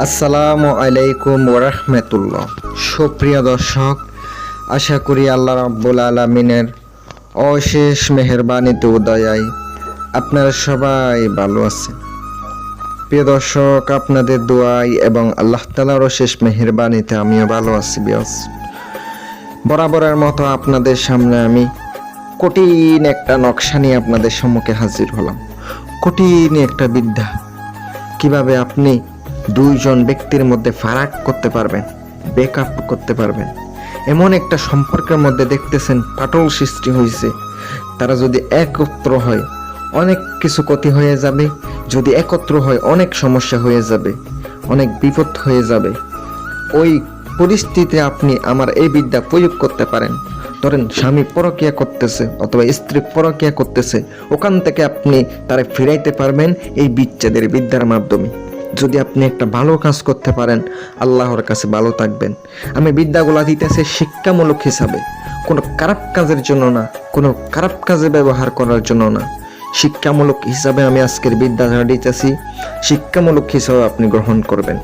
আসসালামু আলাইকুম ওরহমতুল্লাহ। সুপ্রিয় দর্শক, আশা করি আল্লাহ রাব্বুল আলামিনের অশেষ মেহেরবানিতে উদয়ায় আপনারা সবাই ভালো আছেন। প্রিয় দর্শক, আপনাদের দোয়ায় এবং আল্লাহ তাআলার অশেষ মেহেরবানিতে আমিও ভালো আছি। বরাবরের মতো আপনাদের সামনে আমি কঠিন একটা নকশা নিয়ে আপনাদের সম্মুখে হাজির হলাম। কঠিন একটা বিদ্যা, কিভাবে আপনি দুইজন ব্যক্তির মধ্যে ফারাক করতে পারবেন, ব্রেকআপ করতে পারবেন। এমন একটা সম্পর্কের মধ্যে দেখতেছেন ফাটল সৃষ্টি হয়েছে, তারা যদি একত্র হয় অনেক কিছু ক্ষতি হয়ে যাবে, যদি একত্র হয় অনেক সমস্যা হয়ে যাবে, অনেক বিপদ হয়ে যাবে। ওই পরিস্থিতিতে আপনি আমার এই বিদ্যা প্রয়োগ করতে পারেন। ধরেন স্বামী পরকীয়া করতেছে অথবা স্ত্রী পরকীয়া করতেছে, ওখান থেকে আপনি তারা ফিরাইতে পারবেন এই বিচ্ছেদের বিদ্যার মাধ্যমে। যদি আপনি একটা ভালো কাজ করতে পারেন, আল্লাহর কাছে ভালো থাকবেন। আমি বিদ্যাগুলা দিতেছি শিক্ষামূলক হিসাবে, কোনো খারাপ কাজের জন্য না, কোনো খারাপ কাজে ব্যবহার করার জন্য না। শিক্ষামূলক হিসাবে আমি আজকের বিদ্যাটা দিতেছি, শিক্ষামূলক হিসাবে আপনি গ্রহণ করবেন।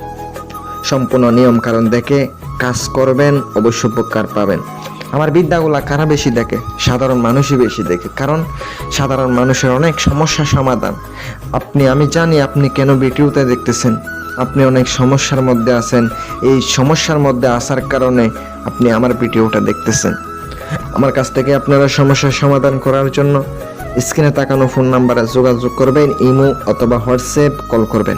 সম্পূর্ণ নিয়ম কারণ দেখে কাজ করবেন, অবশ্য উপকার পাবেন। আমার বিদ্যাগুলা কারা বেশি দেখে? সাধারণ মানুষই বেশি দেখে, কারণ সাধারণ মানুষের অনেক সমস্যার সমাধান আমি জানি আপনি কেন ভিডিওতে দেখতেছেন। আপনি অনেক সমস্যার মধ্যে আছেন, এই সমস্যার মধ্যে আসার কারণে আপনি আমার ভিডিওটা দেখতেছেন। আমার কাছ থেকে আপনারা সমস্যার সমাধান করার জন্য স্ক্রিনে তাকানো ফোন নাম্বারে যোগাযোগ করবেন, ইমো অথবা হোয়াটসঅ্যাপ কল করবেন।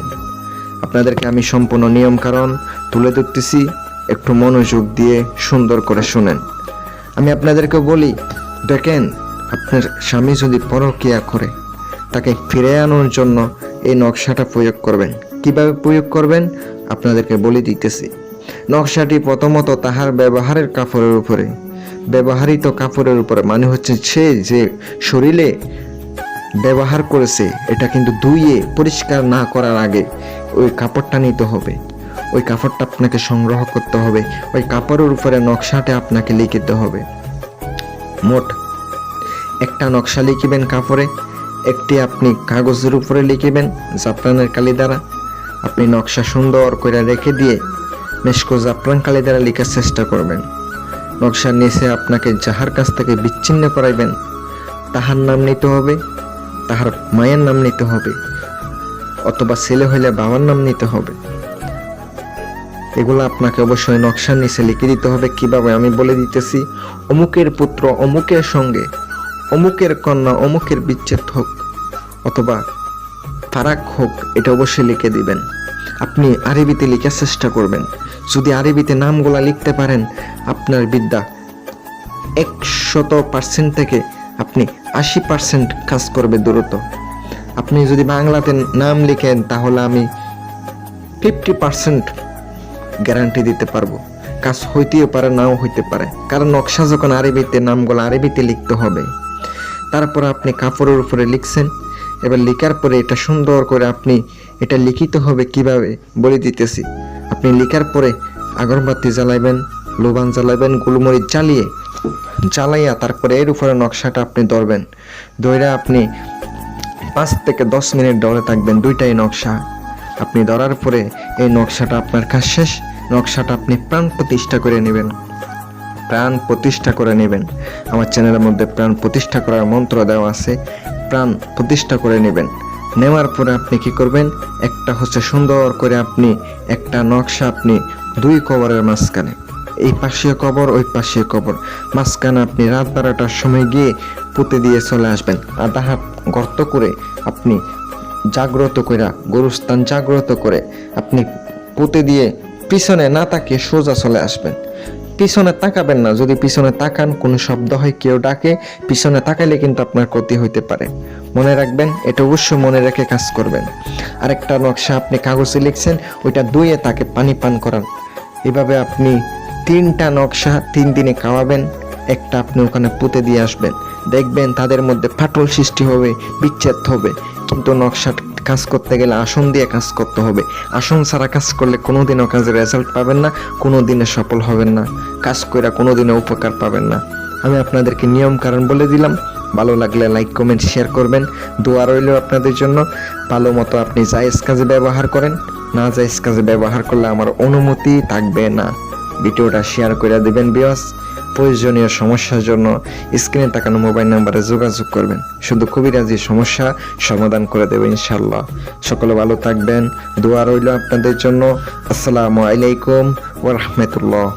আপনাদেরকে আমি সম্পূর্ণ নিয়ম কারণ তুলে ধরতেছি, একটু মনোযোগ দিয়ে সুন্দর করে শুনেন। আমি আপনাদেরকে বলি, দেখেন আপনার স্বামী যদি পরকীয়া করে, তাকে ফিরে আনার জন্য এই নকশাটা প্রয়োগ করবেন। কিভাবে প্রয়োগ করবেন আপনাদেরকে বলে দিতেছি। নকশাটি প্রথমত তাহার ব্যবহারের কাপড়ের উপরে, ব্যবহৃত কাপড়ের উপরে, মানে হচ্ছে সে যে শরীরে ব্যবহার করেছে এটা কিন্তু ধুইয়ে পরিষ্কার না করার আগে ওই কাপড়টা নিতে হবে। ওই কাপড়টা আপনাকে সংগ্রহ করতে হবে, ওই কাপড়ের উপরে নকশাটা আপনাকে লিখিতে হবে। মোট একটা নকশা লিখিবেন কাপড়ে, একটি আপনি কাগজের উপরে লিখিবেন জাফরানের কালি দ্বারা। আপনি নকশা সুন্দর করে রেখে দিয়ে মেশকো জাফরান কালি দ্বারা লেখার চেষ্টা করবেন। নকশার নিচে আপনাকে যাহার কাছ থেকে বিচ্ছিন্ন করাইবেন তাহার নাম নিতে হবে, তাহার মায়ের নাম নিতে হবে, অথবা ছেলে হইলে বাবার নাম নিতে হবে। এগুলো আপনাকে অবশ্যই নকশার নিচে লিখে দিতে হবে। কিভাবে আমি বলে দিতেছি। অমুকের পুত্র অমুকের সঙ্গে, অমুকের কন্যা অমুকের বিচ্ছেদ হোক অথবা ফারাক হোক, এটা অবশ্যই লিখে দিবেন। আপনি আরবিতে লেখার চেষ্টা করবেন। যদি আরবিতে নামগুলা লিখতে পারেন, আপনার বিদ্যা 100% থেকে আপনি 80% কাজ করবে দ্রুত। আপনি যদি বাংলাতে নাম লিখেন তাহলে আমি 50% গ্যারান্টি দিতে পারবো। কাজ হইতেও পারে, নাও হইতে পারে, কারণ নকশা যখন আরবিতে, নামগুলো আরবিতে লিখতে হবে। তারপর আপনি কাপড়ের উপরে লিখছেন, এবার লেখার পরে এটা সুন্দর করে আপনি এটা লিখিতে হবে। কিভাবে বলে দিতেছি। আপনি লেখার পরে আগরবাতি জ্বালাইবেন, লোবান জ্বালাইবেন, গোলমরিচ জ্বালাইয়া তারপরে এর উপরে নকশাটা আপনি ধরবেন। ধরে আপনি 5 থেকে 10 মিনিট ধরে থাকবেন। দুইটাই নকশা আপনি ধরার পরে এই নকশাটা আপনার কাজ শেষ। নকশাটা আপনি প্রাণ প্রতিষ্ঠা করে নেবেন, প্রাণ প্রতিষ্ঠা করে নেবেন। আমার চ্যানেলের মধ্যে প্রাণ প্রতিষ্ঠা করার মন্ত্র দেওয়া আছে, প্রাণ প্রতিষ্ঠা করে নেবেন। নেওয়ার পরে আপনি কি করবেন, একটা হচ্ছে সুন্দর করে আপনি একটা নকশা আপনি 2 কবরের মাঝখানে, এই পাশে কবর ওই পাশে কবর, মাঝখানে আপনি রাত 12টার সময় গিয়ে পুঁতে দিয়ে চলে আসবেন। আধা হাত গর্ত করে আপনি জাগ্রত করে, গরুস্থান জাগ্রত করে আপনি পুঁতে দিয়ে পিছনে না তাকিয়ে সোজা চলে আসবেন। পিছনে তাকাবেন না, যদি পিছনে তাকান কোনো শব্দ হয়, কেউ ডাকে, পিছনে তাকাইলে কিন্তু আপনার ক্ষতি হইতে পারে। মনে রাখবেন, এটা অবশ্যই মনে রেখে কাজ করবেন। আরেকটা নকশা আপনি কাগজে লিখছেন, ওইটা ধুয়ে তাকে পানি পান করান। এভাবে আপনি 3টা নকশা 3 দিনে খাওয়াবেন। একটা আপনি ওখানে পুঁতে দিয়ে আসবেন, দেখবেন তাদের মধ্যে ফাটল সৃষ্টি হবে, বিচ্ছেদ হবে। কিন্তু নকশা কাজ করতে গেলে আসন দিয়ে কাজ করতে হবে। আসন ছাড়া কাজ করলে কোনোদিনও কাজের রেজাল্ট পাবেন না, কোনোদিনে সফল হবেন না, কাজ করে কোনোদিনও উপকার পাবেন না। আমি আপনাদেরকে নিয়ম কারণ বলে দিলাম। ভালো লাগলে লাইক কমেন্ট শেয়ার করবেন। দোয়া রইল আপনাদের জন্য। ভালো মতো আপনি জায়েজ কাজে ব্যবহার করেন। নাজায়েজ কাজে ব্যবহার করলে আমার অনুমতি থাকবে না। ভিডিওটা শেয়ার করে দিবেন ভিউয়ার্স। প্রয়োজনীয় সমস্যার জন্য স্ক্রিনে তাকানো মোবাইল নাম্বারে যোগাযোগ করবেন, শুধু কবিরাজি সমস্যা সমাধান করে দেবে ইনশাল্লাহ। সকলে ভালো থাকবেন, দোয়া রইল আপনাদের জন্য। আসসালামু আলাইকুম ওয়া রাহমাতুল্লাহ।